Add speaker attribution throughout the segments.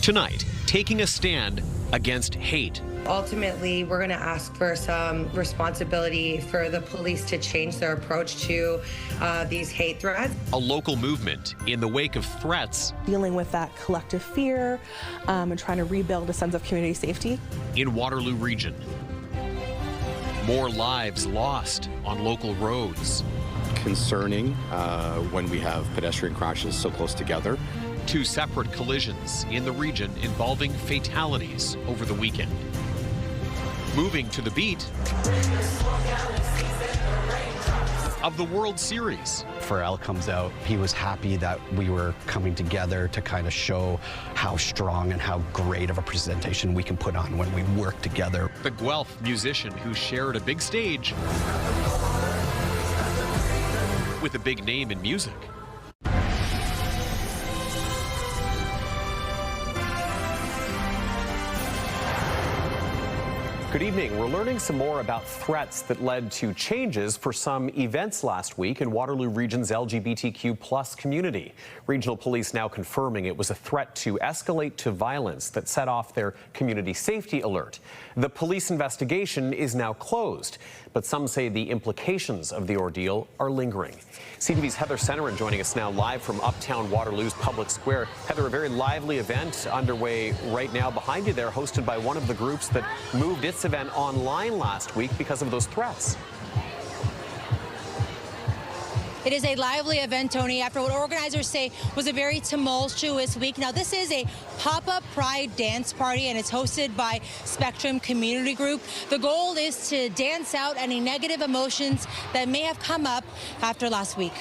Speaker 1: Tonight, taking a stand against hate.
Speaker 2: Ultimately, we're going to ask for some responsibility for the police to change their approach to these hate threats.
Speaker 1: A local movement in the wake of threats.
Speaker 3: Dealing with that collective fear and trying to rebuild a sense of community safety.
Speaker 1: In Waterloo Region. More lives lost on local roads.
Speaker 4: Concerning when we have pedestrian crashes so close together.
Speaker 1: 2 separate collisions in the region involving fatalities over the weekend. Moving to the beat of the World Series.
Speaker 5: Pharrell comes out. He was happy that we were coming together to kind of show how strong and how great of a presentation we can put on when we work together.
Speaker 1: The Guelph musician who shared a big stage with a big name in music. Good evening. We're learning some more about threats that led to changes for some events last week in Waterloo Region's LGBTQ+ community. Regional police now confirming it was a threat to escalate to violence that set off their community safety alert. The police investigation is now closed, but some say the implications of the ordeal are lingering. CTV's Heather Centerin joining us now live from uptown Waterloo's Public Square. Heather, a very lively event underway right now behind you there, hosted by one of the groups that moved its event online last week because of those threats.
Speaker 6: It is a lively event, Tony, after what organizers say was a very tumultuous week. Now, this is a pop-up pride dance party, and it's hosted by Spectrum Community Group. The goal is to dance out any negative emotions that may have come up after last week.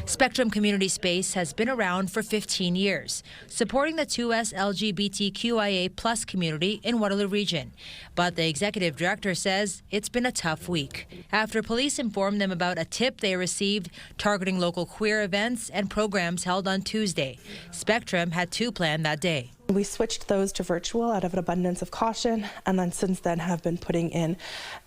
Speaker 6: Spectrum Community Space has been around for 15 years, supporting the 2S LGBTQIA+ community in Waterloo Region. But the executive director says it's been a tough week after police informed them about a tip they received targeting local queer events and programs held on Tuesday. Spectrum had 2 planned that day.
Speaker 3: We switched those to virtual out of an abundance of caution, and then since then have been putting in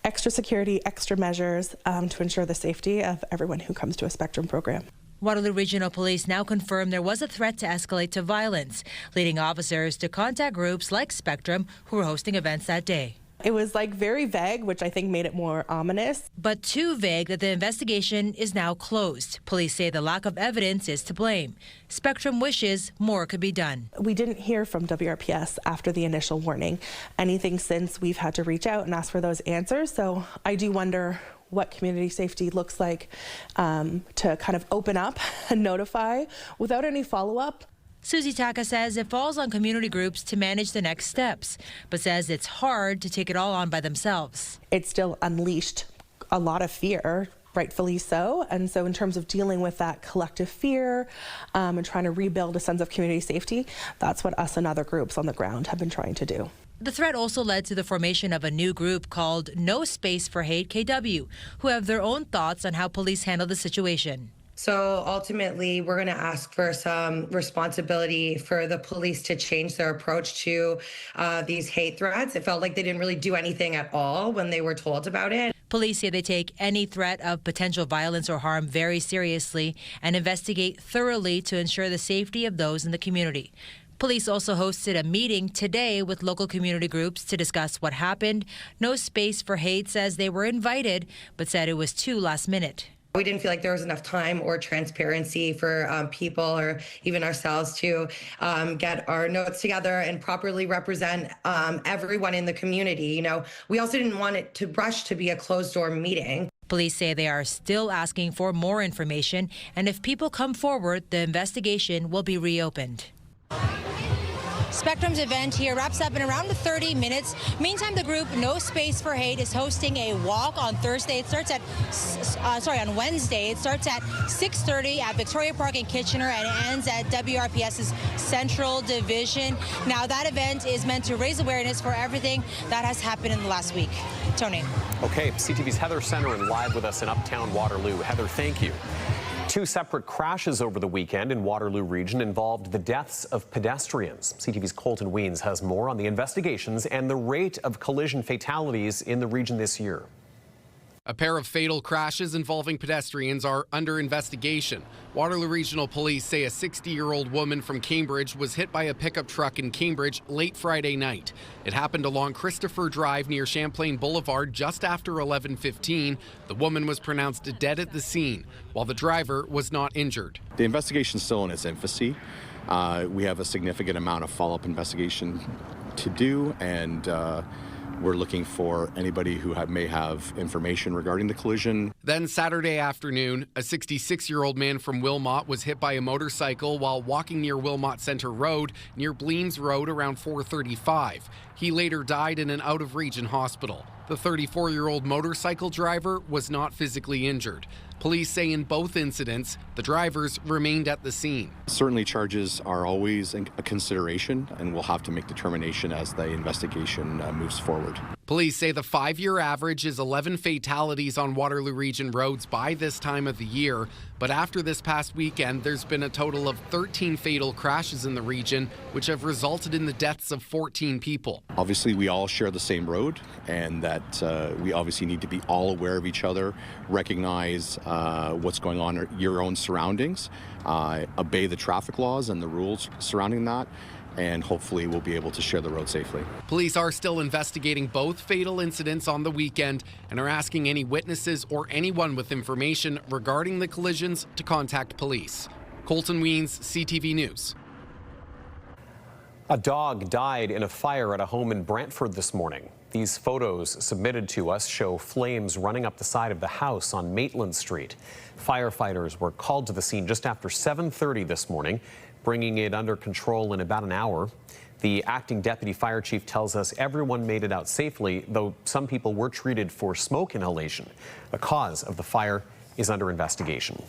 Speaker 3: extra security, extra measures to ensure the safety of everyone who comes to a Spectrum program.
Speaker 6: Waterloo Regional Police now confirm there was a threat to escalate to violence, leading officers to contact groups like Spectrum who were hosting events that day.
Speaker 3: It was very vague, which I think made it more ominous.
Speaker 6: But too vague that the investigation is now closed. Police say the lack of evidence is to blame. Spectrum wishes more could be done.
Speaker 3: We didn't hear from WRPS after the initial warning. Anything since, we've had to reach out and ask for those answers. So I do wonder what community safety looks like to kind of open up and notify without any follow-up.
Speaker 6: Susie Taka says it falls on community groups to manage the next steps, but says it's hard to take it all on by themselves.
Speaker 3: It still unleashed a lot of fear, rightfully so. And so in terms of dealing with that collective fear and trying to rebuild a sense of community safety, that's what us and other groups on the ground have been trying to do.
Speaker 6: The threat also led to the formation of a new group called No Space for Hate KW, who have their own thoughts on how police handle the situation.
Speaker 2: So ultimately, we're going to ask for some responsibility for the police to change their approach to these hate threats. It felt like they didn't really do anything at all when they were told about it.
Speaker 6: Police say they take any threat of potential violence or harm very seriously and investigate thoroughly to ensure the safety of those in the community. Police also hosted a meeting today with local community groups to discuss what happened. No Space for Hate says they were invited, but said it was too last minute.
Speaker 2: We didn't feel like there was enough time or transparency for people or even ourselves to get our notes together and properly represent everyone in the community. You know, we also didn't want it to rush to be a closed-door meeting.
Speaker 6: Police say they are still asking for more information, and if people come forward, the investigation will be reopened. Spectrum's event here wraps up in around 30 minutes. Meantime, the group No Space for Hate is hosting a walk on Thursday. It starts at, on Wednesday. It starts at 6:30 at Victoria Park in Kitchener and ends at WRPS's Central Division. Now, that event is meant to raise awareness for everything that has happened in the last week. Tony.
Speaker 1: Okay, CTV's Heather Centerin live with us in uptown Waterloo. Heather, thank you. 2 separate crashes over the weekend in Waterloo Region involved the deaths of pedestrians. CTV's Colton Weens has more on the investigations and the rate of collision fatalities in the region this year.
Speaker 7: A pair of fatal crashes involving pedestrians are under investigation. Waterloo Regional Police say a 60-year-old woman from Cambridge was hit by a pickup truck in Cambridge late Friday night. It happened along Christopher Drive near Champlain Boulevard just after 11:15. The woman was pronounced dead at the scene, while the driver was not injured.
Speaker 4: The investigation is still in its infancy. We have a significant amount of follow-up investigation to do, and we're looking for anybody who may have information regarding the collision.
Speaker 7: Then Saturday afternoon, a 66-year-old man from Wilmot was hit by a motorcycle while walking near Wilmot Centre Road near Bleams Road around 4:35. He later died in an out-of-region hospital. The 34-year-old motorcycle driver was not physically injured. Police say in both incidents, the drivers remained at the scene.
Speaker 4: Certainly charges are always a consideration, and we'll have to make determination as the investigation moves forward.
Speaker 7: Police say the 5-year average is 11 fatalities on Waterloo Region roads by this time of the year. But after this past weekend, there's been a total of 13 fatal crashes in the region, which have resulted in the deaths of 14 people.
Speaker 4: Obviously, we all share the same road, and that we obviously need to be all aware of each other, recognize what's going on in your own surroundings, obey the traffic laws and the rules surrounding that, and hopefully we'll be able to share the road safely.
Speaker 7: Police are still investigating both fatal incidents on the weekend and are asking any witnesses or anyone with information regarding the collisions to contact police. Colton Weens, CTV News.
Speaker 1: A dog died in a fire at a home in Brantford this morning. These photos submitted to us show flames running up the side of the house on Maitland Street. Firefighters were called to the scene just after 7:30 this morning, bringing it under control in about an hour. The acting deputy fire chief tells us everyone made it out safely, though some people were treated for smoke inhalation. The cause of the fire is under investigation.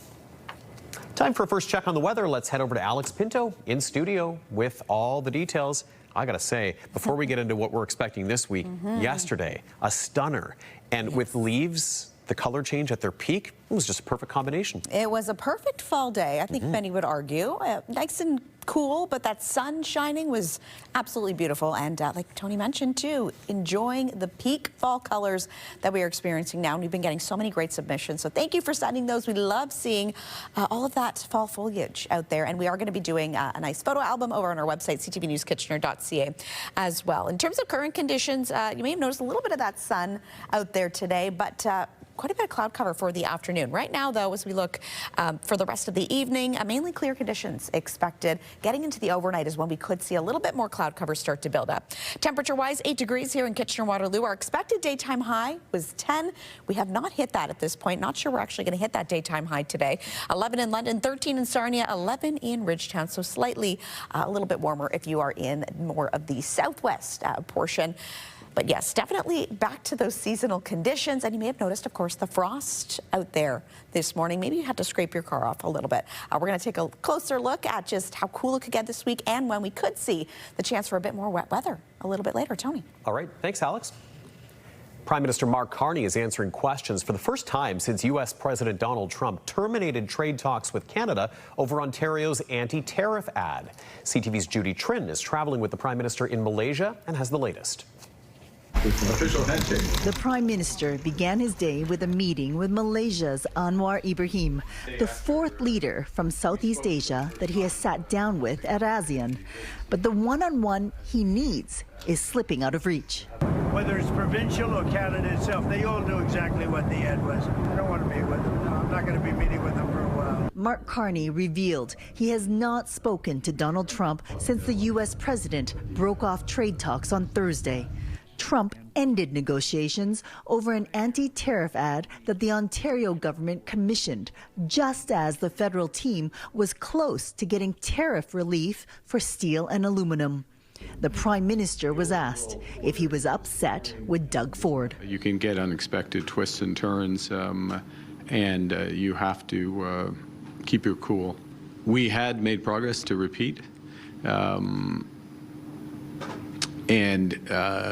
Speaker 1: Time for a first check on the weather. Let's head over to Alex Pinto in studio with all the details. I gotta say, before we get into what we're expecting this week, yesterday, a stunner. And with leaves, the color change at their peak, it was just a perfect combination.
Speaker 8: It was a perfect fall day, I think many would argue. Nice and cool, but that sun shining was absolutely beautiful. And like Tony mentioned too, enjoying the peak fall colors that we are experiencing now. And we've been getting so many great submissions. So thank you for sending those. We love seeing all of that fall foliage out there. And we are going to be doing a nice photo album over on our website, ctvnewskitchener.ca as well. In terms of current conditions, you may have noticed a little bit of that sun out there today, but quite a bit of cloud cover for the afternoon. Right now, though, as we look for the rest of the evening, mainly clear conditions expected. Getting into the overnight is when we could see a little bit more cloud cover start to build up. Temperature-wise, 8 degrees here in Kitchener-Waterloo. Our expected daytime high was 10. We have not hit that at this point. Not sure we're actually going to hit that daytime high today. 11 in London, 13 in Sarnia, 11 in Ridgetown. So slightly a little bit warmer if you are in more of the southwest portion. But yes, definitely back to those seasonal conditions. And you may have noticed, of course, the frost out there this morning. Maybe you had to scrape your car off a little bit. We're going to take a closer look at just how cool it could get this week and when we could see the chance for a bit more wet weather a little bit later. Tony.
Speaker 1: All right. Thanks, Alex. Prime Minister Mark Carney is answering questions for the first time since U.S. President Donald Trump terminated trade talks with Canada over Ontario's anti-tariff ad. CTV's Judy Trin is traveling with the Prime Minister in Malaysia and has the latest.
Speaker 9: Official handshake. The Prime Minister began his day with a meeting with Malaysia's Anwar Ibrahim, the fourth leader from Southeast Asia that he has sat down with at ASEAN. But the one-on-one he needs is slipping out of reach.
Speaker 10: Whether it's provincial or Canada itself, they all knew exactly what the ad was. I don't want to meet with them. No, I'm not going to be meeting with them for a while.
Speaker 9: Mark Carney revealed he has not spoken to Donald Trump since the U.S. president broke off trade talks on Thursday. Trump ended negotiations over an anti-tariff ad that the Ontario government commissioned, just as the federal team was close to getting tariff relief for steel and aluminum. The Prime Minister was asked if he was upset with Doug Ford.
Speaker 11: You can get unexpected twists and turns, and you have to keep your cool. We had made progress, to repeat. And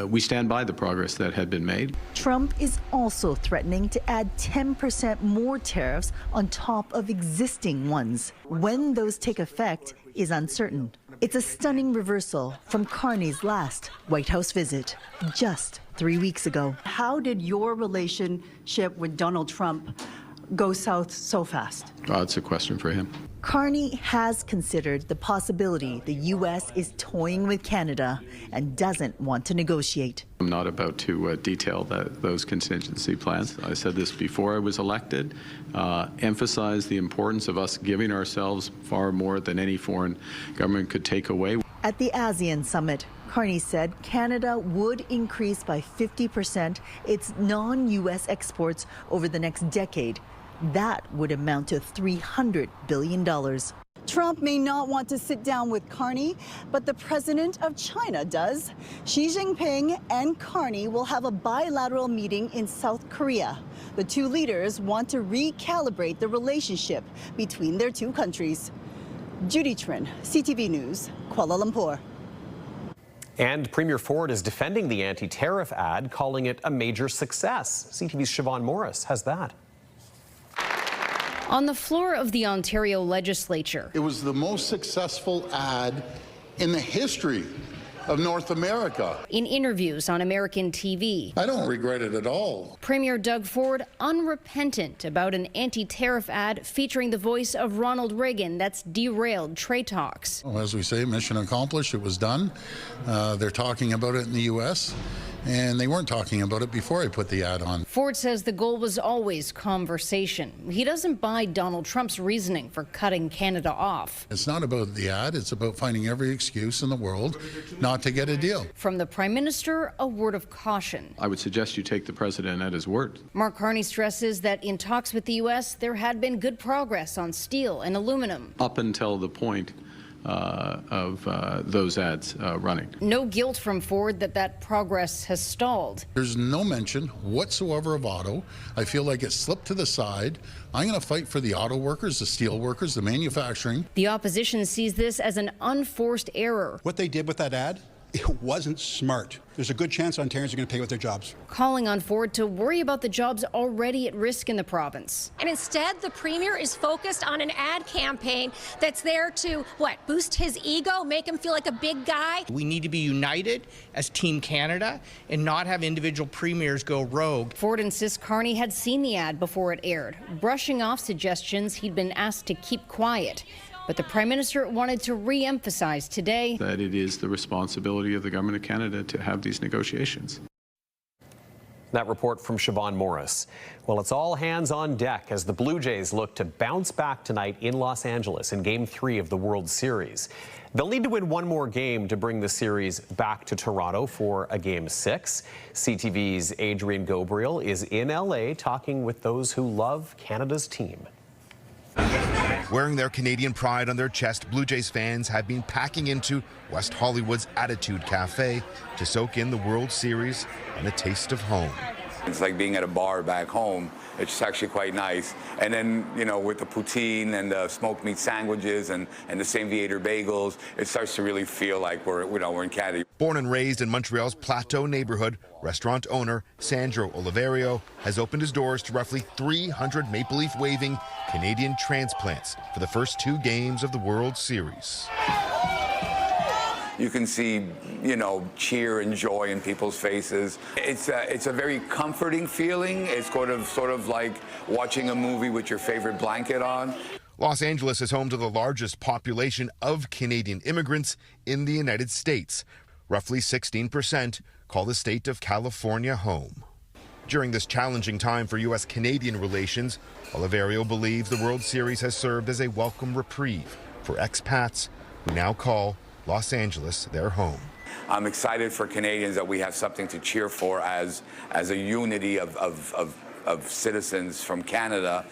Speaker 11: we stand by the progress that had been made.
Speaker 9: Trump is also threatening to add 10% more tariffs on top of existing ones. When those take effect is uncertain. It's a stunning reversal from Carney's last White House visit just 3 weeks ago.
Speaker 12: How did your relationship with Donald Trump go south so fast?
Speaker 11: It's a question for him.
Speaker 9: Carney has considered the possibility the U.S. is toying with Canada and doesn't want to negotiate.
Speaker 11: I'm not about to detail those contingency plans. I said this before I was elected, emphasize the importance of us giving ourselves far more than any foreign government could take away.
Speaker 9: At the ASEAN summit, Carney said Canada would increase by 50% its non-U.S. exports over the next decade. That would amount to $300 billion.
Speaker 12: Trump may not want to sit down with Carney, but the president of China does. Xi Jinping and Carney will have a bilateral meeting in South Korea. The two leaders want to recalibrate the relationship between their two countries. Judy Trin, CTV News, Kuala Lumpur.
Speaker 1: And Premier Ford is defending the anti-tariff ad, calling it a major success. CTV's Siobhan Morris has that.
Speaker 13: On the floor of the Ontario legislature.
Speaker 14: It was the most successful ad in the history of North America.
Speaker 13: In interviews on American TV.
Speaker 14: I don't regret it at all.
Speaker 13: Premier Doug Ford unrepentant about an anti-tariff ad featuring the voice of Ronald Reagan that's derailed trade talks.
Speaker 14: Well, as we say, mission accomplished. It was done. They're talking about it in the U.S., and they weren't talking about it before I put the ad on.
Speaker 13: Ford says the goal was always conversation. He doesn't buy Donald Trump's reasoning for cutting Canada off.
Speaker 14: It's not about the ad. It's about finding every excuse in the world not to get a deal.
Speaker 13: From the Prime Minister, a word of caution.
Speaker 11: I would suggest you take the president at his word.
Speaker 13: Mark Carney stresses that in talks with the U.S., there had been good progress on steel and aluminum.
Speaker 11: Up until the point of those ads running.
Speaker 13: No guilt from Ford that progress has stalled.
Speaker 14: There's no mention whatsoever of auto. I feel like it slipped to the side. I'm going to fight for the auto workers, the steel workers, the manufacturing.
Speaker 13: The opposition sees this as an unforced error.
Speaker 15: What they did with that ad, it wasn't smart. There's a good chance Ontarians are going to pay with their jobs.
Speaker 13: Calling on Ford to worry about the jobs already at risk in the province.
Speaker 16: And instead, the Premier is focused on an ad campaign that's there to, boost his ego, make him feel like a big guy?
Speaker 17: We need to be united as Team Canada and not have individual premiers go rogue.
Speaker 13: Ford insists Carney had seen the ad before it aired, brushing off suggestions he'd been asked to keep quiet. But the Prime Minister wanted to re-emphasize today
Speaker 11: that it is the responsibility of the Government of Canada to have these negotiations.
Speaker 1: That report from Siobhan Morris. Well, it's all hands on deck as the Blue Jays look to bounce back tonight in Los Angeles in Game 3 of the World Series. They'll need to win one more game to bring the series back to Toronto for a Game 6. CTV's Adrian Gobriel is in LA talking with those who love Canada's team.
Speaker 18: Wearing their Canadian pride on their chest, Blue Jays fans have been packing into West Hollywood's Attitude Cafe to soak in the World Series and a taste of home.
Speaker 19: It's like being at a bar back home. It's actually quite nice. And then, with the poutine and the smoked meat sandwiches and the St. Viator bagels, it starts to really feel like we're in Canada.
Speaker 18: Born and raised in Montreal's Plateau neighborhood, restaurant owner Sandro Oliverio has opened his doors to roughly 300 Maple Leaf waving Canadian transplants for the first 2 games of the World Series.
Speaker 19: You can see, cheer and joy in people's faces. It's a very comforting feeling. It's sort of like watching a movie with your favorite blanket on.
Speaker 18: Los Angeles is home to the largest population of Canadian immigrants in the United States. Roughly 16% call the state of California home. During this challenging time for U.S.-Canadian relations, Oliverio believes the World Series has served as a welcome reprieve for expats who now call Los Angeles their home.
Speaker 19: I'm excited for Canadians that we have something to cheer for as a unity of citizens from Canada.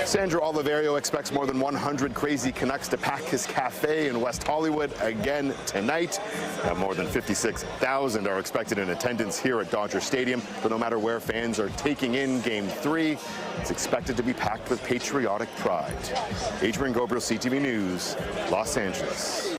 Speaker 20: Sandro Oliverio expects more than 100 crazy Canucks to pack his cafe in West Hollywood again tonight. Now, more than 56,000 are expected in attendance here at Dodger Stadium. But no matter where fans are taking in Game 3, it's expected to be packed with patriotic pride. Adrian Gobriel, CTV News, Los Angeles.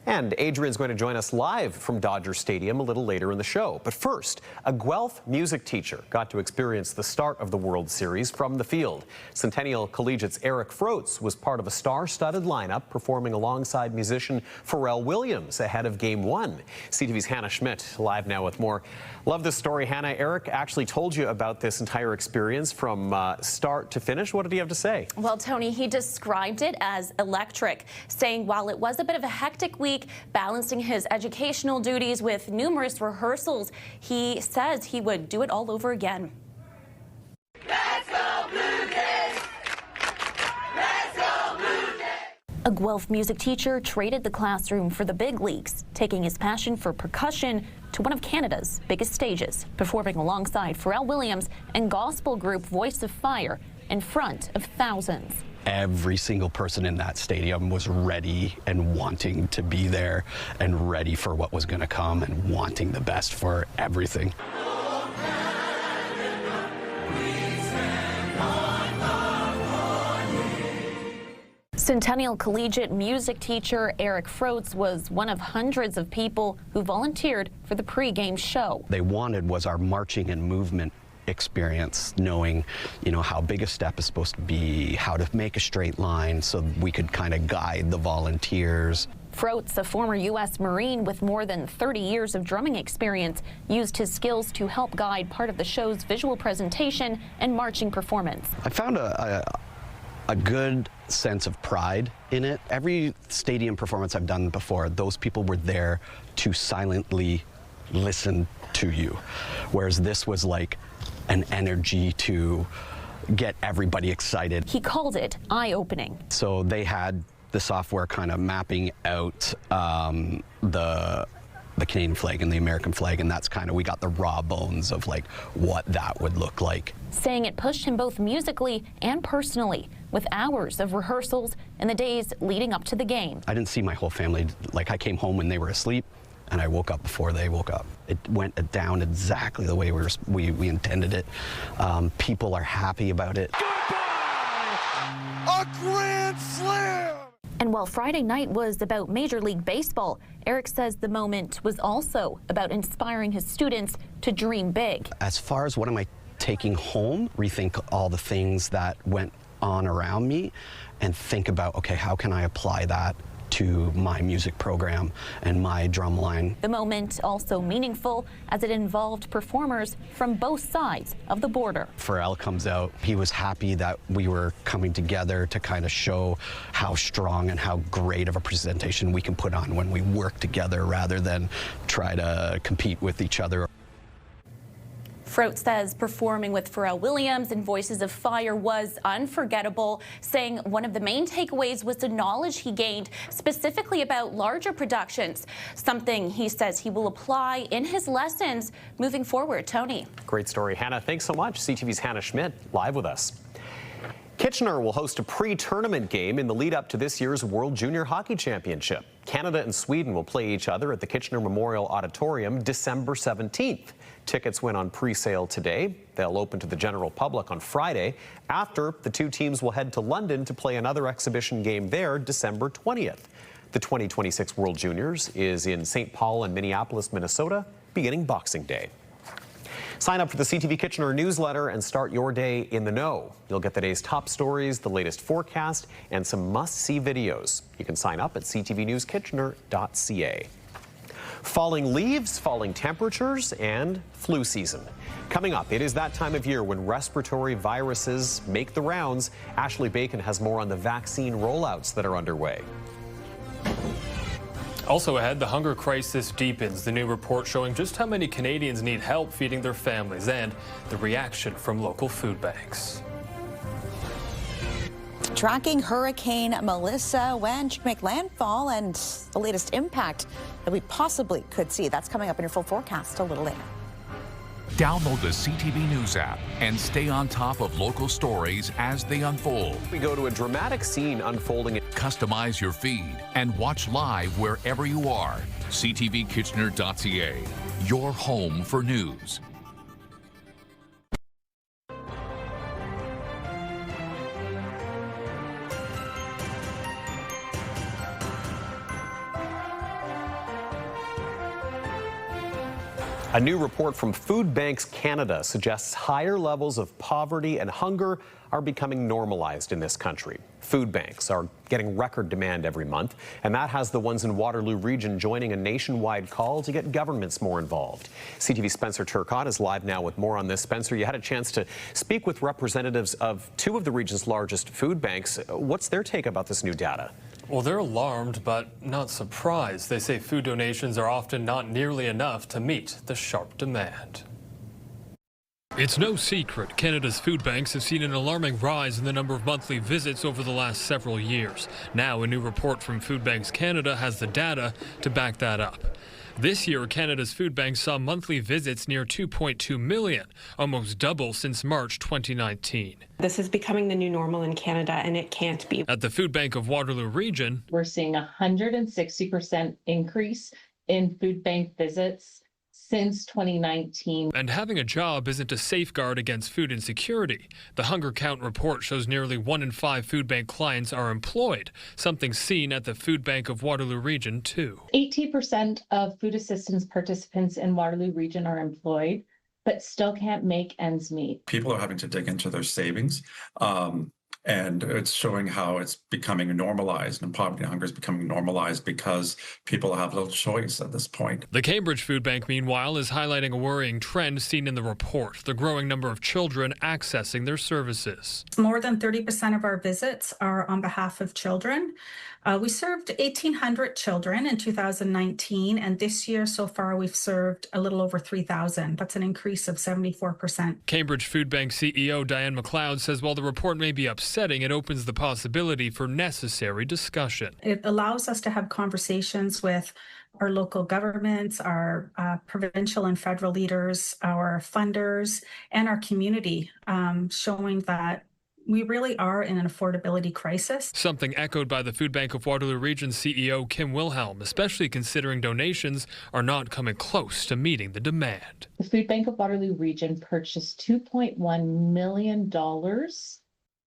Speaker 1: And Adrian's going to join us live from Dodger Stadium a little later in the show. But first, a Guelph music teacher got to experience the start of the World Series from the field. Centennial Collegiate's Eric Froats was part of a star-studded lineup performing alongside musician Pharrell Williams ahead of Game 1. CTV's Hannah Schmidt live now with more. Love this story, Hannah. Eric actually told you about this entire experience from start to finish. What did he have to say?
Speaker 21: Well, Tony, he described it as electric, saying while it was a bit of a hectic week, balancing his educational duties with numerous rehearsals, he says he would do it all over again.
Speaker 22: Let's go Blue Jays! Let's go Blue Jays!
Speaker 21: A Guelph music teacher traded the classroom for the big leagues, taking his passion for percussion to one of Canada's biggest stages, performing alongside Pharrell Williams and gospel group Voice of Fire in front of thousands.
Speaker 5: Every single person in that stadium was ready and wanting to be there and ready for what was going to come and wanting the best for everything.
Speaker 21: Centennial Collegiate music teacher Eric Froats was one of hundreds of people who volunteered for the pre-game show.
Speaker 5: They wanted was our marching and movement experience, knowing, how big a step is supposed to be, how to make a straight line so we could kind of guide the volunteers.
Speaker 21: Froats, a former U.S. Marine with more than 30 years of drumming experience, used his skills to help guide part of the show's visual presentation and marching performance.
Speaker 5: I found a good sense of pride in it. Every stadium performance I've done before, those people were there to silently listen to you, whereas this was like an energy to get everybody excited.
Speaker 21: He called it eye-opening.
Speaker 5: So they had the software kind of mapping out the Canadian flag and the American flag, and that's kind of, we got the raw bones of like what that would look like.
Speaker 21: Saying it pushed him both musically and personally, with hours of rehearsals in the days leading up to the game.
Speaker 5: I didn't see my whole family. Like, I came home when they were asleep, and I woke up before they woke up. It went down exactly the way we intended it. People are happy about it.
Speaker 22: A grand slam!
Speaker 21: And while Friday night was about Major League Baseball, Eric says the moment was also about inspiring his students to dream big.
Speaker 5: As far as what am I taking home, rethink all the things that went on around me and think about, okay, how can I apply that to my music program and my drum line.
Speaker 21: The moment also meaningful as it involved performers from both sides of the border.
Speaker 5: Pharrell comes out. He was happy that we were coming together to kind of show how strong and how great of a presentation we can put on when we work together rather than try to compete with each other.
Speaker 21: Froats says performing with Pharrell Williams and Voices of Fire was unforgettable, saying one of the main takeaways was the knowledge he gained specifically about larger productions, something he says he will apply in his lessons moving forward. Tony.
Speaker 1: Great story, Hannah. Thanks so much. CTV's Hannah Schmidt live with us. Kitchener will host a pre-tournament game in the lead up to this year's World Junior Hockey Championship. Canada and Sweden will play each other at the Kitchener Memorial Auditorium December 17th. Tickets went on pre-sale today. They'll open to the general public on Friday. After, the two teams will head to London to play another exhibition game there December 20th. The 2026 World Juniors is in St. Paul and Minneapolis, Minnesota, beginning Boxing Day. Sign up for the CTV Kitchener newsletter and start your day in the know. You'll get the day's top stories, the latest forecast, and some must-see videos. You can sign up at ctvnewskitchener.ca. Falling leaves, falling temperatures, and flu season. Coming up, it is that time of year when respiratory viruses make the rounds. Ashley Bacon has more on the vaccine rollouts that are underway.
Speaker 23: Also ahead, the hunger crisis deepens. The new report showing just how many Canadians need help feeding their families and the reaction from local food banks.
Speaker 8: Tracking Hurricane Melissa, when she can make landfall, and the latest impact that we possibly could see. That's coming up in your full forecast a little later.
Speaker 24: Download the CTV News app and stay on top of local stories as they unfold.
Speaker 1: We go to a dramatic scene unfolding.
Speaker 24: Customize your feed and watch live wherever you are. ctvkitchener.ca, your home for news.
Speaker 1: A new report from Food Banks Canada suggests higher levels of poverty and hunger are becoming normalized in this country. Food banks are getting record demand every month, and that has the ones in Waterloo Region joining a nationwide call to get governments more involved. CTV's Spencer Turcotte is live now with more on this. Spencer, you had a chance to speak with representatives of two of the region's largest food banks. What's their take about this new data?
Speaker 23: Well, they're alarmed, but not surprised. They say food donations are often not nearly enough to meet the sharp demand. It's no secret Canada's food banks have seen an alarming rise in the number of monthly visits over the last several years. Now, a new report from Food Banks Canada has the data to back that up. This year, Canada's food banks saw monthly visits near 2.2 million, almost double since March 2019.
Speaker 2: This is becoming the new normal in Canada, and it can't be.
Speaker 23: At the Food Bank of Waterloo Region,
Speaker 3: we're seeing a 160% increase in food bank visits since 2019.
Speaker 23: And having a job isn't a safeguard against food insecurity. The Hunger Count report shows nearly 1 in 5 food bank clients are employed, something seen at the Food Bank of Waterloo Region too.
Speaker 3: 80% of food assistance participants in Waterloo Region are employed, but still can't make ends meet.
Speaker 4: People are having to dig into their savings. And it's showing how it's becoming normalized, and poverty and hunger is becoming normalized because people have little choice at this point.
Speaker 23: The Cambridge Food Bank, meanwhile, is highlighting a worrying trend seen in the report, the growing number of children accessing their services.
Speaker 6: More than 30% of our visits are on behalf of children. We served 1,800 children in 2019, and this year so far we've served a little over 3,000. That's an increase of 74%.
Speaker 23: Cambridge Food Bank CEO Diane McLeod says while the report may be upsetting, it opens the possibility for necessary discussion.
Speaker 6: It allows us to have conversations with our local governments, our provincial and federal leaders, our funders, and our community, showing that we really are in an affordability crisis.
Speaker 23: Something echoed by the Food Bank of Waterloo Region CEO Kim Wilhelm, especially considering donations are not coming close to meeting the demand.
Speaker 3: The Food Bank of Waterloo Region purchased $2.1 million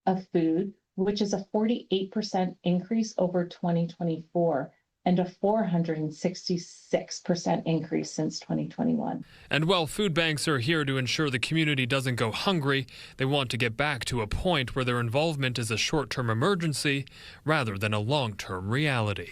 Speaker 3: of food, which is a 48% increase over 2024. And a 466% increase since 2021.
Speaker 23: And while food banks are here to ensure the community doesn't go hungry, they want to get back to a point where their involvement is a short-term emergency rather than a long-term reality.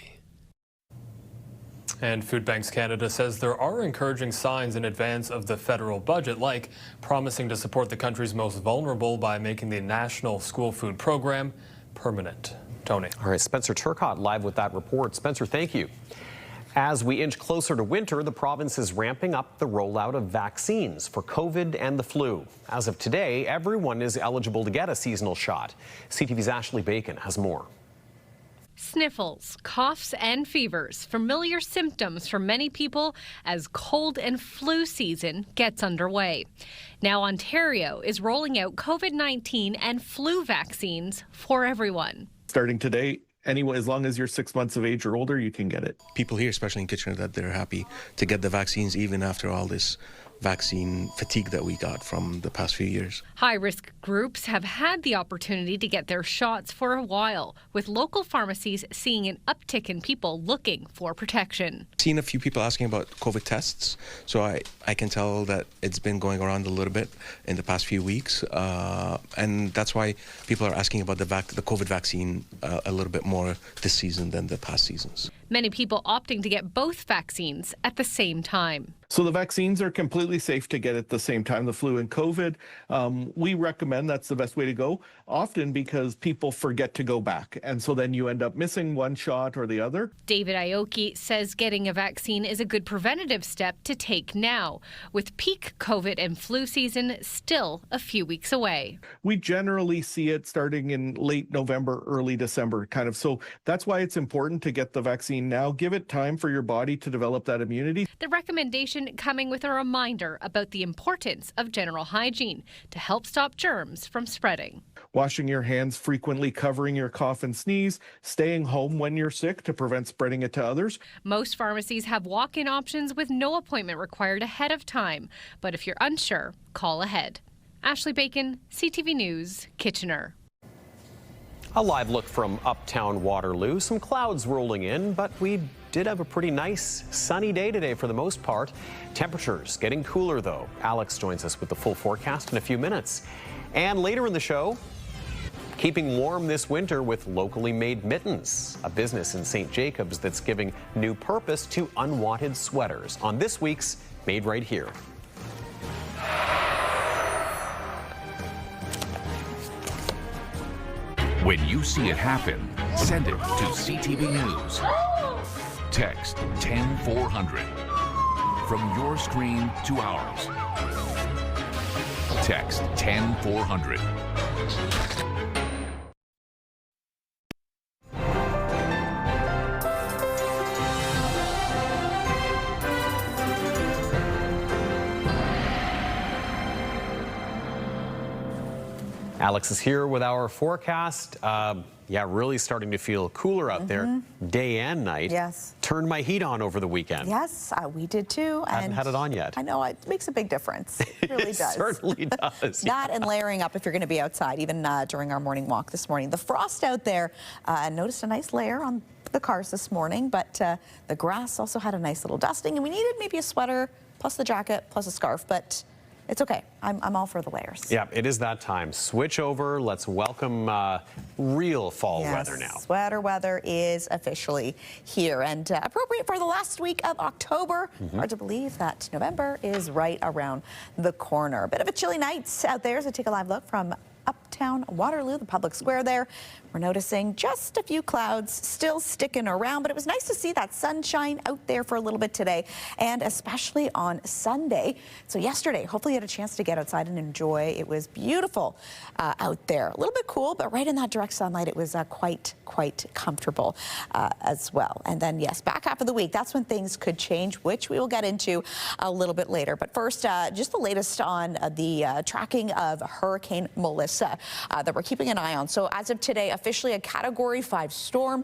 Speaker 23: And Food Banks Canada says there are encouraging signs in advance of the federal budget, like promising to support the country's most vulnerable by making the National School Food Program permanent. Tony.
Speaker 1: All right, Spencer Turcotte live with that report. Spencer, thank you. As we inch closer to winter, the province is ramping up the rollout of vaccines for COVID and the flu. As of today, everyone is eligible to get a seasonal shot. CTV's Ashley Bacon has more.
Speaker 25: Sniffles, coughs, and fevers, familiar symptoms for many people as cold and flu season gets underway. Now Ontario is rolling out COVID-19 and flu vaccines for everyone.
Speaker 26: Starting today, anyone, as long as you're 6 months of age or older, you can get it.
Speaker 27: People here, especially in Kitchener, that they're happy to get the vaccines even after all this vaccine fatigue that we got from the past few years.
Speaker 25: High-risk groups have had the opportunity to get their shots for a while, with local pharmacies seeing an uptick in people looking for protection.
Speaker 27: Seen a few people asking about COVID tests, so I can tell that it's been going around a little bit in the past few weeks, and that's why people are asking about the COVID vaccine a little bit more this season than the past seasons.
Speaker 25: Many people opting to get both vaccines at the same time.
Speaker 26: So the vaccines are completely safe to get at the same time, the flu and COVID. We recommend that's the best way to go, often because people forget to go back. And so then you end up missing one shot or the other.
Speaker 25: David Aoki says getting a vaccine is a good preventative step to take now, with peak COVID and flu season still a few weeks away.
Speaker 26: We generally see it starting in late November, early December, kind of. So that's why it's important to get the vaccine now. Give it time for your body to develop that immunity.
Speaker 25: The recommendation coming with a reminder about the importance of general hygiene to help stop germs from spreading.
Speaker 26: Washing your hands frequently, covering your cough and sneeze, staying home when you're sick to prevent spreading it to others.
Speaker 25: Most pharmacies have walk-in options with no appointment required ahead of time, but if you're unsure, call ahead. Ashley Bacon, CTV News, Kitchener.
Speaker 1: A live look from uptown Waterloo. Some clouds rolling in, but we did have a pretty nice sunny day today for the most part. Temperatures getting cooler though. Alex joins us with the full forecast in a few minutes. And later in the show, keeping warm this winter with locally made mittens, a business in St. Jacobs that's giving new purpose to unwanted sweaters on this week's Made Right Here.
Speaker 24: When you see it happen, send it to CTV News. Text 10400. From your screen to ours. Text 10400.
Speaker 1: Alex is here with our forecast. Yeah, really starting to feel cooler out there, day and night.
Speaker 8: Yes.
Speaker 1: Turned my heat on over the weekend.
Speaker 8: Yes, we did too.
Speaker 1: Haven't had it on yet.
Speaker 8: I know, it makes a big difference. It really does.
Speaker 1: Certainly does.
Speaker 8: That and layering up if you're going to be outside, even during our morning walk this morning. The frost out there, noticed a nice layer on the cars this morning, but the grass also had a nice little dusting, and we needed maybe a sweater, plus the jacket, plus a scarf, but it's okay. I'm all for the layers.
Speaker 1: Yeah, it is that time. Switch over. Let's welcome real fall weather now.
Speaker 8: Sweater weather is officially here and appropriate for the last week of October. Hard to believe that November is right around the corner. A bit of a chilly night out there, so take a live look from uptown Waterloo, the public square there. We're noticing just a few clouds still sticking around, but it was nice to see that sunshine out there for a little bit today, and especially on Sunday. So yesterday, hopefully you had a chance to get outside and enjoy. It was beautiful out there. A little bit cool, but right in that direct sunlight, it was quite comfortable as well. And then, yes, back half of the week, that's when things could change, which we will get into a little bit later. But first, just the latest on the tracking of Hurricane Melissa that we're keeping an eye on. So as of today, officially a Category 5 storm.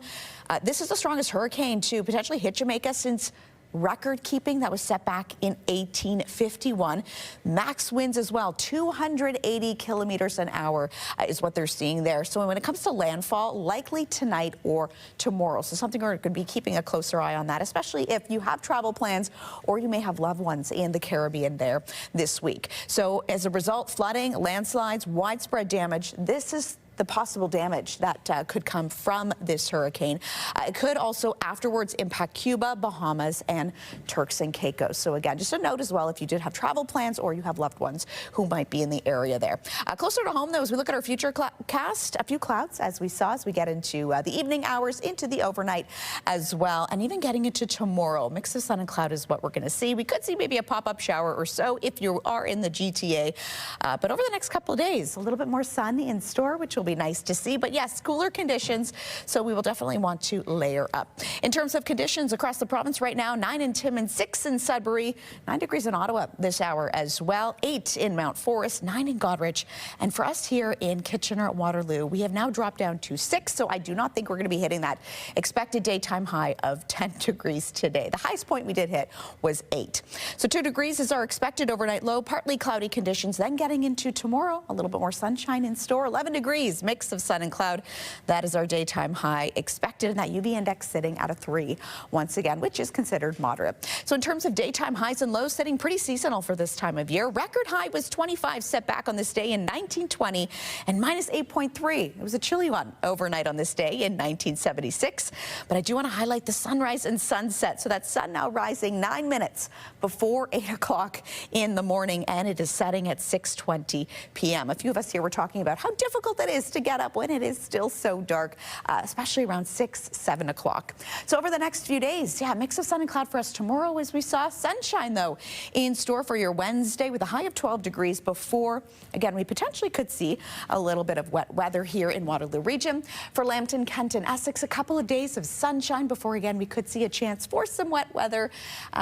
Speaker 8: This is the strongest hurricane to potentially hit Jamaica since record keeping that was set back in 1851. Max winds as well, 280 kilometers an hour is what they're seeing there. So when it comes to landfall, likely tonight or tomorrow. So something we're going to be keeping a closer eye on that, especially if you have travel plans or you may have loved ones in the Caribbean there this week. So as a result, flooding, landslides, widespread damage. This is the possible damage that could come from this hurricane. It could also afterwards impact Cuba, Bahamas, and Turks and Caicos. So again, just a note as well, if you did have travel plans or you have loved ones who might be in the area there. Closer to home, though, as we look at our future cast, a few clouds as we saw as we get into the evening hours, into the overnight as well, and even getting into tomorrow. Mix of sun and cloud is what we're going to see. We could see maybe a pop-up shower or so if you are in the GTA. But over the next couple of days, a little bit more sun in store, which will be nice to see. But yes, cooler conditions, so we will definitely want to layer up. In terms of conditions across the province right now, 9 in Timmins, 6 in Sudbury, 9 degrees in Ottawa this hour as well, 8 in Mount Forest, 9 in Goderich, and for us here in Kitchener, Waterloo, we have now dropped down to 6, so I do not think we're going to be hitting that expected daytime high of 10 degrees today. The highest point we did hit was 8. So 2 degrees is our expected overnight low, partly cloudy conditions, then getting into tomorrow, a little bit more sunshine in store, 11 degrees, mix of sun and cloud. That is our daytime high expected, and that UV index sitting at a 3 once again, which is considered moderate. So in terms of daytime highs and lows, sitting pretty seasonal for this time of year. Record high was 25 set back on this day in 1920 and minus 8.3. It was a chilly one overnight on this day in 1976. But I do want to highlight the sunrise and sunset. So that sun now rising 9 minutes before 8 o'clock in the morning, and it is setting at 6:20 p.m. A few of us here were talking about how difficult it is to get up when it is still so dark, especially around 6, 7 o'clock. So over the next few days, yeah, mix of sun and cloud for us tomorrow, as we saw. Sunshine, though, in store for your Wednesday with a high of 12 degrees before, again, we potentially could see a little bit of wet weather here in Waterloo Region. For Lambton, Kent, and Essex, a couple of days of sunshine before, again, we could see a chance for some wet weather,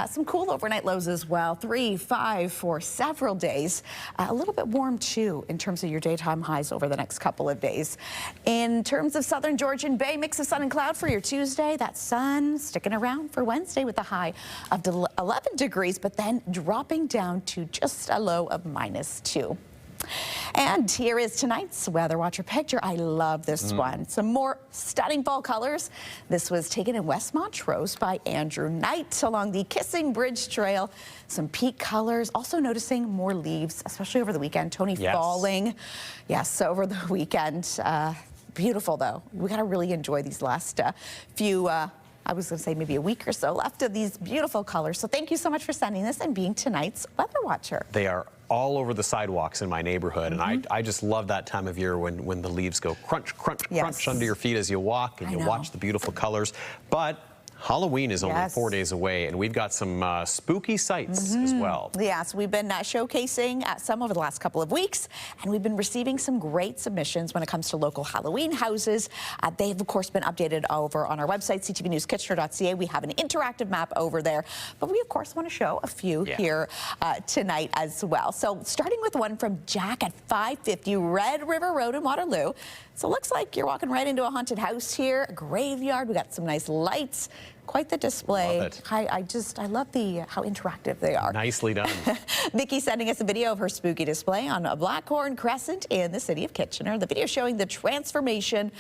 Speaker 8: some cool overnight lows as well, 3, 5 for several days. A little bit warm, too, in terms of your daytime highs over the next couple of days. In terms of southern Georgian Bay, mix of sun and cloud for your Tuesday. That sun sticking around for Wednesday with a high of 11 degrees, but then dropping down to just a low of -2. And here is tonight's Weather Watcher picture. I love this one. Some more stunning fall colors. This was taken in West Montrose by Andrew Knight along the Kissing Bridge Trail. Some peak colors. Also noticing more leaves, especially over the weekend. Tony, falling. Yes, over the weekend. Beautiful, though. We got to really enjoy these last few I was going to say maybe a week or so left of these beautiful colors. So thank you so much for sending this and being tonight's Weather Watcher.
Speaker 1: They are all over the sidewalks in my neighborhood, and I just love that time of year when the leaves go crunch, crunch, crunch under your feet as you walk and you watch the beautiful colors. But Halloween is only 4 days away, and we've got some spooky sights as well.
Speaker 8: Yes, we've been showcasing some over the last couple of weeks, and we've been receiving some great submissions when it comes to local Halloween houses. They've, of course, been updated over on our website, ctvnewskitchener.ca. We have an interactive map over there, but we, of course, want to show a few here tonight as well. So starting with one from Jack at 550 Red River Road in Waterloo. So it looks like you're walking right into a haunted house here, a graveyard. We got some nice lights. Quite the display.
Speaker 1: Love it.
Speaker 8: I love how interactive they are.
Speaker 1: Nicely done.
Speaker 8: Vicki sending us a video of her spooky display on a Blackhorn Crescent in the city of Kitchener. The video showing the transformation.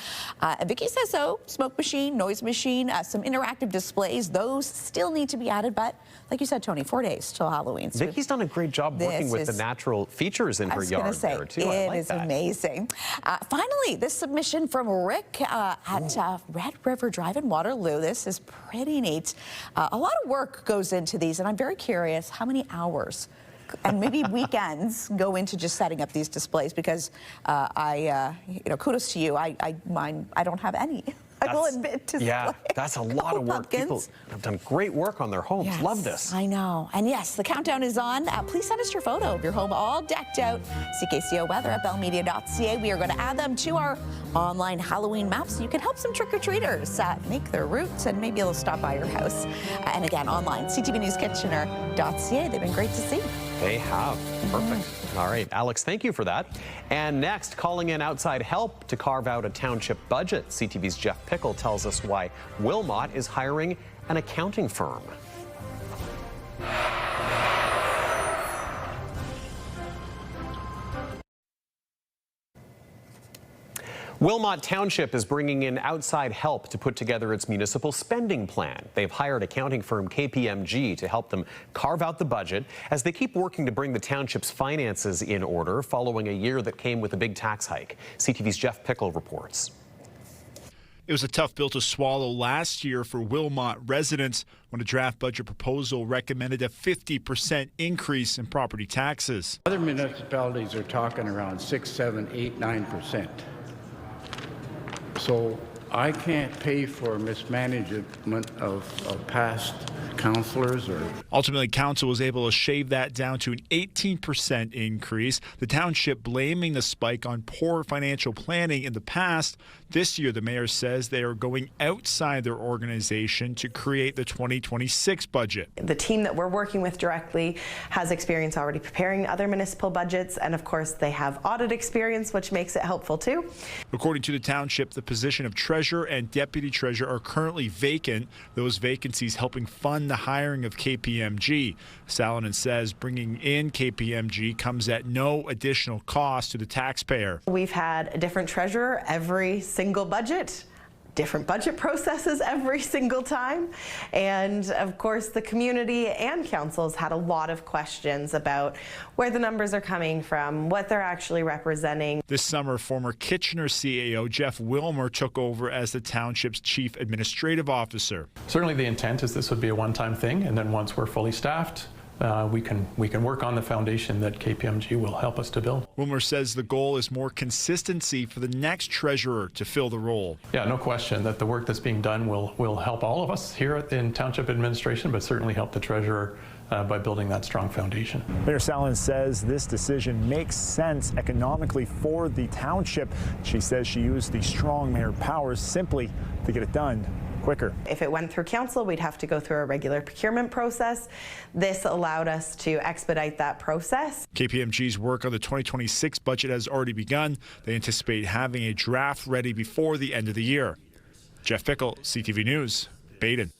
Speaker 8: And Vicki says so. Smoke machine, noise machine, some interactive displays. Those still need to be added, but like you said, Tony, 4 days till Halloween. So
Speaker 1: Vicki's done a great job working with the natural features in her yard there, too. I like
Speaker 8: it is
Speaker 1: that.
Speaker 8: amazing. Finally, this submission from Rick at Red River Drive in Waterloo. This is pretty neat. A lot of work goes into these, and I'm very curious how many hours and maybe weekends go into just setting up these displays, because kudos to you. I don't have any. I will admit to
Speaker 1: that's a lot of work. People have done great work on their homes.
Speaker 8: Yes,
Speaker 1: love this.
Speaker 8: I know. And yes, the countdown is on. Please send us your photo of your home all decked out. CKCO Weather at bellmedia.ca. We are going to add them to our online Halloween map so you can help some trick-or-treaters make their routes, and maybe they'll stop by your house. And again, online, ctvnewskitchener.ca. They've been great to see.
Speaker 1: They have. Perfect. All right, Alex, thank you for that. And next, calling in outside help to carve out a township budget. CTV's Jeff Pickle tells us why Wilmot is hiring an accounting firm. Wilmot Township is bringing in outside help to put together its municipal spending plan. They've hired accounting firm KPMG to help them carve out the budget as they keep working to bring the township's finances in order following a year that came with a big tax hike. CTV's Jeff Pickle reports.
Speaker 7: It was a tough pill to swallow last year for Wilmot residents when a draft budget proposal recommended a 50% increase in property taxes.
Speaker 9: Other municipalities are talking around 6, 7, 8, 9%. So I can't pay for mismanagement of past councillors.
Speaker 7: Ultimately, council was able to shave that down to an 18% increase. The township blaming the spike on poor financial planning in the past. This year, the mayor says they are going outside their organization to create the 2026 budget.
Speaker 10: The team that we're working with directly has experience already preparing other municipal budgets, and of course they have audit experience, which makes it helpful too.
Speaker 7: According to the township, the position of treasurer and deputy treasurer are currently vacant, those vacancies helping fund the hiring of KPMG. Salonen says bringing in KPMG comes at no additional cost to the taxpayer.
Speaker 10: We've had a different treasurer every single budget, different budget processes every single time. And of course, the community and councils had a lot of questions about where the numbers are coming from, what they're actually representing.
Speaker 7: This summer, former Kitchener CAO Jeff Wilmot took over as the township's chief administrative officer.
Speaker 12: Certainly the intent is this would be a one-time thing, and then once we're fully staffed, we can work on the foundation that KPMG will help us to build.
Speaker 7: Wilmot says the goal is more consistency for the next treasurer to fill the role.
Speaker 12: Yeah, no question that the work that's being done will help all of us here in township administration, but certainly help the treasurer by building that strong foundation.
Speaker 14: Mayor Salonen says this decision makes sense economically for the township. She says she used the strong mayor powers simply to get it done quicker.
Speaker 10: If it went through council, we'd have to go through a regular procurement process. This allowed us to expedite that process.
Speaker 7: KPMG's work on the 2026 budget has already begun. They anticipate having a draft ready before the end of the year. Jeff Pickle, CTV News, Baden.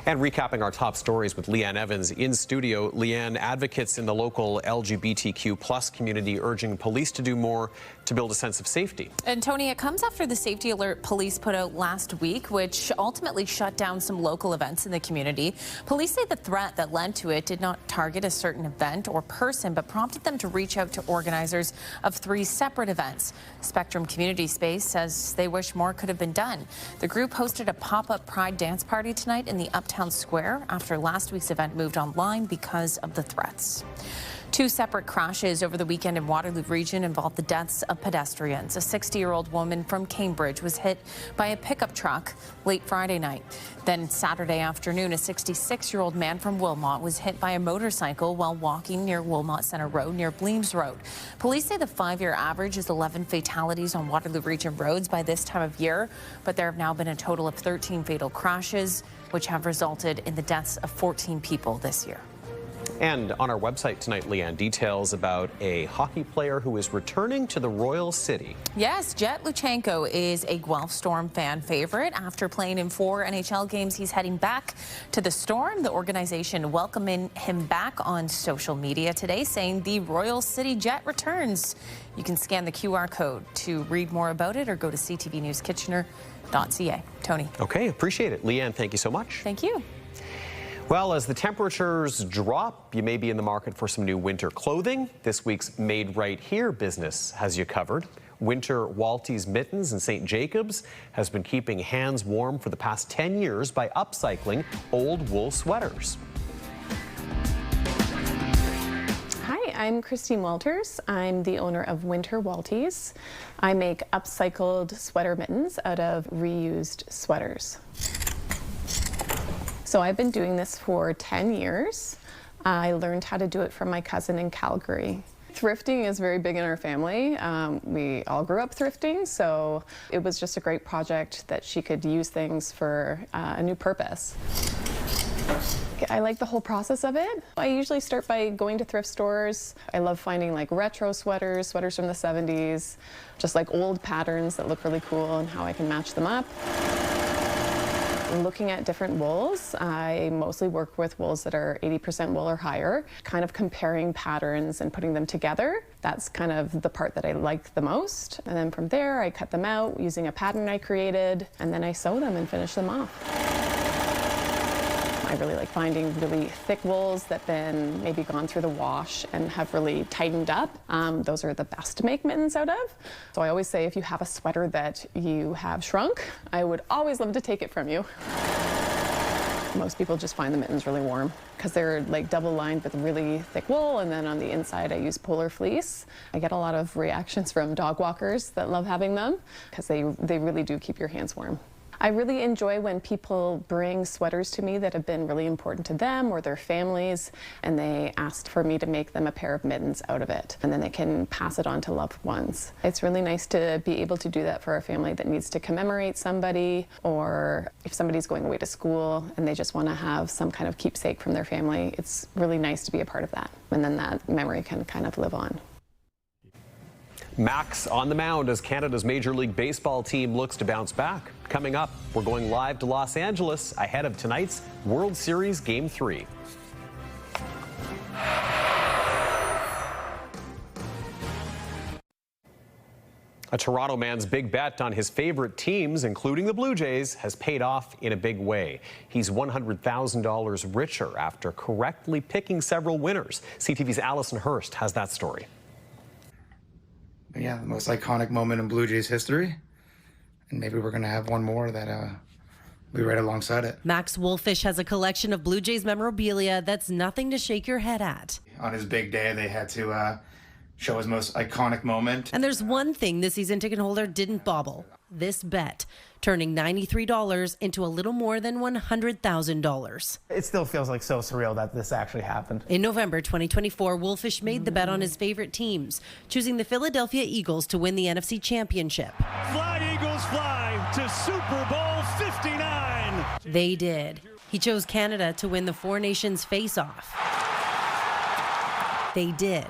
Speaker 1: And recapping our top stories with Leanne Evans in studio. Leanne, advocates in the local LGBTQ plus community urging police to do more to build a sense of safety.
Speaker 11: And Tony, it comes after the safety alert police put out last week, which ultimately shut down some local events in the community. Police say the threat that led to it did not target a certain event or person, but prompted them to reach out to organizers of 3 separate events. Spectrum Community Space says they wish more could have been done. The group hosted a pop-up Pride dance party tonight in the Uptown Square after last week's event moved online because of the threats. 2 separate crashes over the weekend in Waterloo Region involved the deaths of pedestrians. A 60-year-old woman from Cambridge was hit by a pickup truck late Friday night. Then Saturday afternoon, a 66-year-old man from Wilmot was hit by a motorcycle while walking near Wilmot Center Road near Bleams Road. Police say the 5-year average is 11 fatalities on Waterloo Region roads by this time of year, but there have now been a total of 13 fatal crashes, which have resulted in the deaths of 14 people this year.
Speaker 1: And on our website tonight, Leanne, details about a hockey player who is returning to the Royal City.
Speaker 11: Yes, Jet Luchenko is a Guelph Storm fan favorite. After playing in 4 NHL games, he's heading back to the Storm. The organization welcoming him back on social media today, saying the Royal City Jet returns. You can scan the QR code to read more about it or go to CTV News Kitchener.ca. Tony.
Speaker 1: Okay, appreciate it. Leanne, thank you so much.
Speaker 11: Thank you.
Speaker 1: Well, as the temperatures drop, you may be in the market for some new winter clothing. This week's Made Right Here business has you covered. Winter Walties Mittens in St. Jacobs has been keeping hands warm for the past 10 years by upcycling old wool sweaters.
Speaker 13: Hi, I'm Christine Walters. I'm the owner of Winter Walties. I make upcycled sweater mittens out of reused sweaters. So I've been doing this for 10 years. I learned how to do it from my cousin in Calgary. Thrifting is very big in our family. We all grew up thrifting, so it was just a great project that she could use things for a new purpose. I like the whole process of it. I usually start by going to thrift stores. I love finding like retro sweaters from the 70s, just like old patterns that look really cool and how I can match them up. Looking at different wools, I mostly work with wools that are 80% wool or higher, kind of comparing patterns and putting them together. That's kind of the part that I like the most. And then from there, I cut them out using a pattern I created, and then I sew them and finish them off. I really like finding really thick wools that then maybe gone through the wash and have really tightened up. Those are the best to make mittens out of. So I always say if you have a sweater that you have shrunk, I would always love to take it from you. Most people just find the mittens really warm because they're like double lined with really thick wool, and then on the inside I use polar fleece. I get a lot of reactions from dog walkers that love having them because they really do keep your hands warm. I really enjoy when people bring sweaters to me that have been really important to them or their families, and they asked for me to make them a pair of mittens out of it, and then they can pass it on to loved ones. It's really nice to be able to do that for a family that needs to commemorate somebody, or if somebody's going away to school and they just want to have some kind of keepsake from their family. It's really nice to be a part of that, and then that memory can kind of live on.
Speaker 1: Max on the mound as Canada's Major League Baseball team looks to bounce back. Coming up, we're going live to Los Angeles ahead of tonight's World Series Game 3. A Toronto man's big bet on his favorite teams, including the Blue Jays, has paid off in a big way. He's $100,000 richer after correctly picking several winners. CTV's Allison Hurst has that story.
Speaker 15: Yeah, the most iconic moment in Blue Jays history. And maybe we're going to have one more that we right alongside it.
Speaker 16: Max Wolfish has a collection of Blue Jays memorabilia that's nothing to shake your head at.
Speaker 15: On his big day, they had to show his most iconic moment.
Speaker 16: And there's one thing this season ticket holder didn't bobble. This bet, turning $93 into a little more than $100,000.
Speaker 17: It still feels like so surreal that this actually happened.
Speaker 16: In November 2024, Wolfish made the bet on his favorite teams, choosing the Philadelphia Eagles to win the NFC Championship.
Speaker 22: Fly, Eagles, fly to Super Bowl 59.
Speaker 16: They did. He chose Canada to win the Four Nations face-off. They did.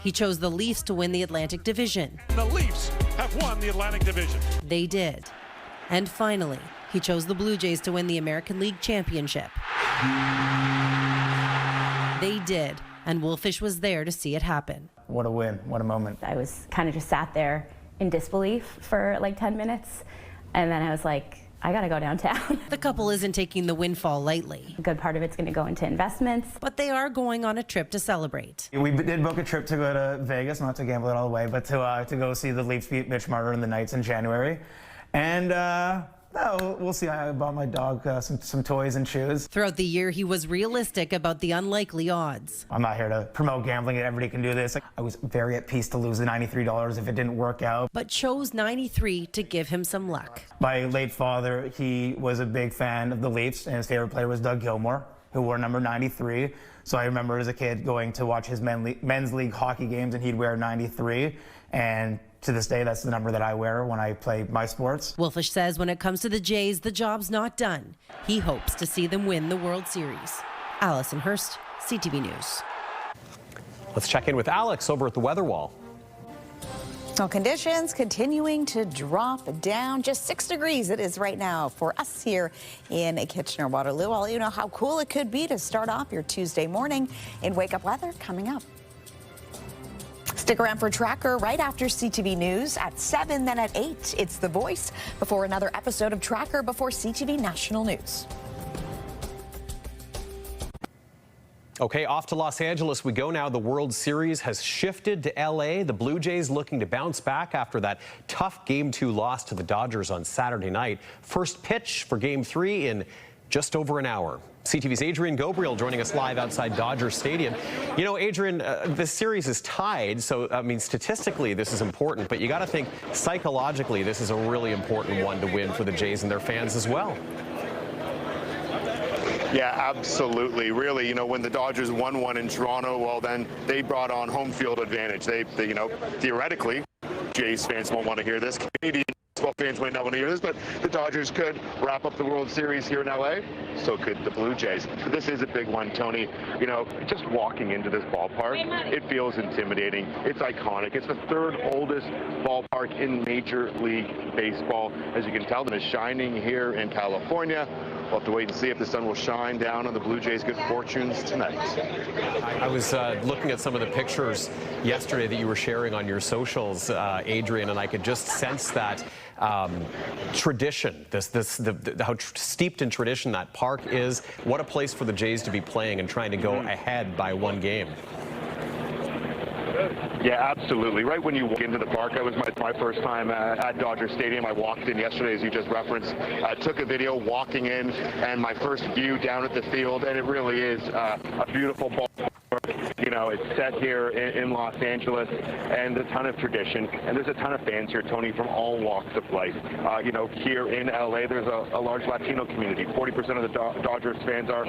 Speaker 16: He chose the Leafs to win the Atlantic Division.
Speaker 22: The Leafs have won the Atlantic Division.
Speaker 16: They did. And finally, he chose the Blue Jays to win the American League Championship. They did, and Wolfish was there to see it happen.
Speaker 17: What a win, what a moment.
Speaker 2: I was kind of just sat there in disbelief for like 10 minutes, and then I was like, I gotta go downtown.
Speaker 16: The couple isn't taking the windfall lightly.
Speaker 2: A good part of it's gonna go into investments.
Speaker 16: But they are going on a trip to celebrate.
Speaker 17: We did book a trip to go to Vegas, not to gamble it all the way, but to go see the Leafs beat Mitch Marner and the Knights in January. And we'll see. I bought my dog some toys and shoes.
Speaker 16: Throughout the year, he was realistic about the unlikely odds.
Speaker 17: I'm not here to promote gambling. Everybody can do this. I was very at peace to lose the $93 if it didn't work out.
Speaker 16: But chose 93 to give him some luck.
Speaker 17: My late father, he was a big fan of the Leafs, and his favorite player was Doug Gilmour, who wore number 93. So I remember as a kid going to watch his men's league hockey games, and he'd wear 93. And to this day, that's the number that I wear when I play my sports.
Speaker 16: Wolfish says when it comes to the Jays, the job's not done. He hopes to see them win the World Series. Allison Hurst, CTV News.
Speaker 1: Let's check in with Alex over at the weather wall.
Speaker 8: Well, conditions continuing to drop down. Just 6 degrees it is right now for us here in Kitchener, Waterloo. I'll let you know how cool it could be to start off your Tuesday morning in Wake Up Weather coming up. Stick around for Tracker right after CTV News at 7, then at 8. It's The Voice before another episode of Tracker before CTV National News.
Speaker 1: Okay, off to Los Angeles we go now. The World Series has shifted to LA. The Blue Jays looking to bounce back after that tough Game 2 loss to the Dodgers on Saturday night. First pitch for Game 3 in just over an hour. CTV's Adrian Gabriel joining us live outside Dodger Stadium. You know, Adrian, this series is tied, so I mean, statistically this is important, but you got to think psychologically this is a really important one to win for the Jays and their fans as well.
Speaker 4: Yeah, absolutely. Really, you know, when the Dodgers won one in Toronto, well, then they brought on home field advantage. They you know, theoretically, Jays fans won't want to hear this. Canadian baseball fans might not want to hear this, but the Dodgers could wrap up the World Series here in LA. So could the Blue Jays. This is a big one, Tony. You know, just walking into this ballpark, it feels intimidating. It's iconic. It's the third oldest ballpark in Major League Baseball. As you can tell, it is shining here in California. We'll have to wait and see if the sun will shine down on the Blue Jays' good fortunes tonight.
Speaker 1: I was looking at some of the pictures yesterday that you were sharing on your socials, Adrian, and I could just sense that tradition, how steeped in tradition that park is. What a place for the Jays to be playing and trying to go ahead by one game.
Speaker 4: Yeah, absolutely. Right when you walk into the park, it was my first time at Dodger Stadium. I walked in yesterday, as you just referenced. I took a video walking in, and my first view down at the field, and it really is a beautiful ballpark. You know, it's set here in Los Angeles, and a ton of tradition. And there's a ton of fans here, Tony, from all walks of life. You know, here in LA, there's a large Latino community. 40% of the Dodgers fans are,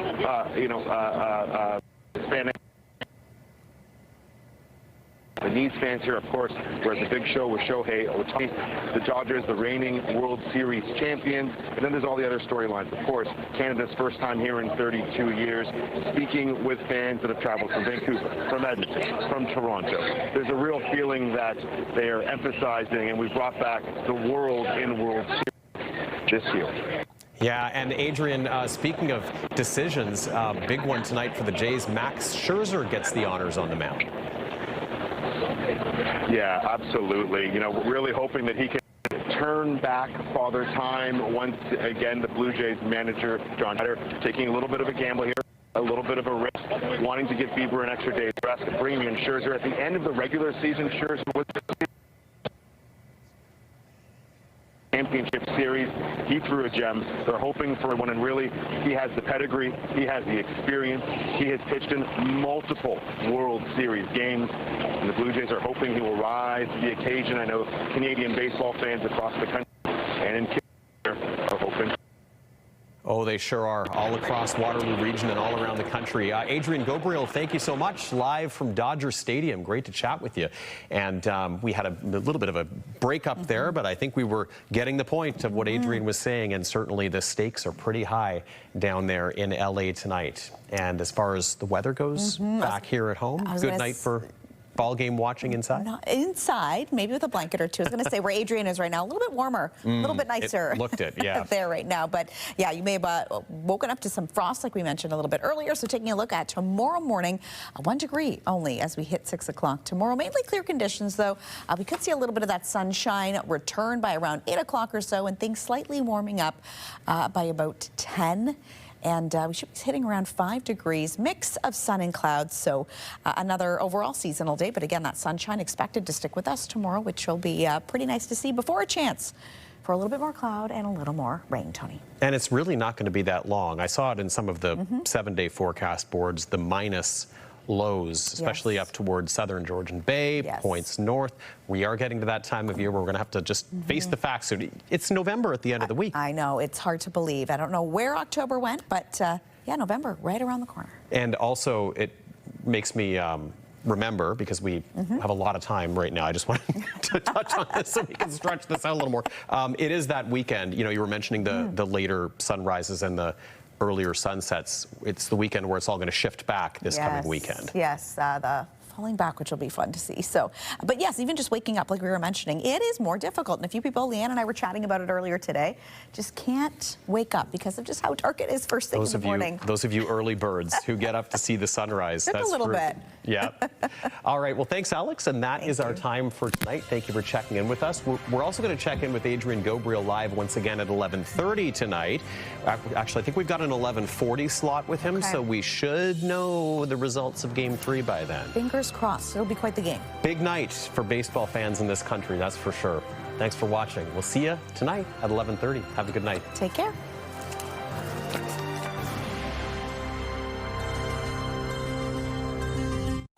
Speaker 4: Hispanic. The Needs fans here, of course, were at the big show with Shohei Ohtani. The Dodgers, the reigning World Series champions. And then there's all the other storylines. Of course, Canada's first time here in 32 years, speaking with fans that have traveled from Vancouver, from Edmonton, from Toronto. There's a real feeling that they are emphasizing, and we've brought back the world in World Series this year.
Speaker 1: Yeah, and Adrian, speaking of decisions, big one tonight for the Jays. Max Scherzer gets the honors on the mound.
Speaker 4: Yeah, absolutely. You know, we're really hoping that he can turn back Father Time once again. The Blue Jays manager, John Hader, taking a little bit of a gamble here, a little bit of a risk, wanting to give Bieber an extra day's rest, bringing in Scherzer at the end of the regular season. Scherzer was championship series. He threw a gem. They're hoping for one, and really, he has the pedigree, he has the experience, he has pitched in multiple World Series games, and the Blue Jays are hoping he will rise to the occasion. I know Canadian baseball fans across the country and in Kitchener are hoping.
Speaker 1: Oh, they sure are, all across Waterloo Region and all around the country. Adrian Gabriel, thank you so much, live from Dodger Stadium. Great to chat with you. And we had a little bit of a break up there, but I think we were getting the point of what Adrian was saying, and certainly the stakes are pretty high down there in LA tonight. And as far as the weather goes, back here at home, good night for ball game watching inside?
Speaker 8: Not inside, maybe with a blanket or two. I was going to say where Adrian is right now, a little bit warmer, a little bit nicer.
Speaker 1: It looked it, yeah.
Speaker 8: there right now. But yeah, you may have woken up to some frost like we mentioned a little bit earlier. So taking a look at tomorrow morning, 1 degree only as we hit 6 o'clock. Tomorrow, mainly clear conditions though. We could see a little bit of that sunshine return by around 8 o'clock or so, and things slightly warming up by about 10. And we should be hitting around 5 degrees, mix of sun and clouds. So another overall seasonal day. But again, that sunshine expected to stick with us tomorrow, which will be pretty nice to see before a chance for a little bit more cloud and a little more rain, Tony.
Speaker 1: And it's really not going to be that long. I saw it in some of the 7-day forecast boards, the minus lows, especially up towards southern Georgian Bay, points north. We are getting to that time of year where we're going to have to just face the facts. It's November at the end of the week.
Speaker 8: I know, it's hard to believe. I don't know where October went, but yeah, November, right around the corner.
Speaker 1: And also, it makes me remember, because we have a lot of time right now. I just wanted to touch on this so we can stretch this out a little more. It is that weekend. You know, you were mentioning the later sunrises and the earlier sunsets. It's the weekend where it's all going to shift back this coming weekend.
Speaker 8: Yes, the falling back, which will be fun to see. So, but yes, even just waking up, like we were mentioning, it is more difficult. And a few people, Leanne and I were chatting about it earlier today, just can't wake up because of just how dark it is first thing in the morning.
Speaker 1: Those of you early birds who get up to see the sunrise.
Speaker 8: Took a little bit.
Speaker 1: Yeah. All right. Well, thanks, Alex. And that is our time for tonight. Thank you for checking in with us. We're also going to check in with Adrian Gabriel live once again at 11:30 tonight. Actually, I think we've got an 11:40 slot with him, so we should know the results of Game 3 by then.
Speaker 8: Fingers crossed. It'll be quite the game.
Speaker 1: Big night for baseball fans in this country, that's for sure. Thanks for watching. We'll see you tonight at 11:30. Have a good night.
Speaker 8: Take care.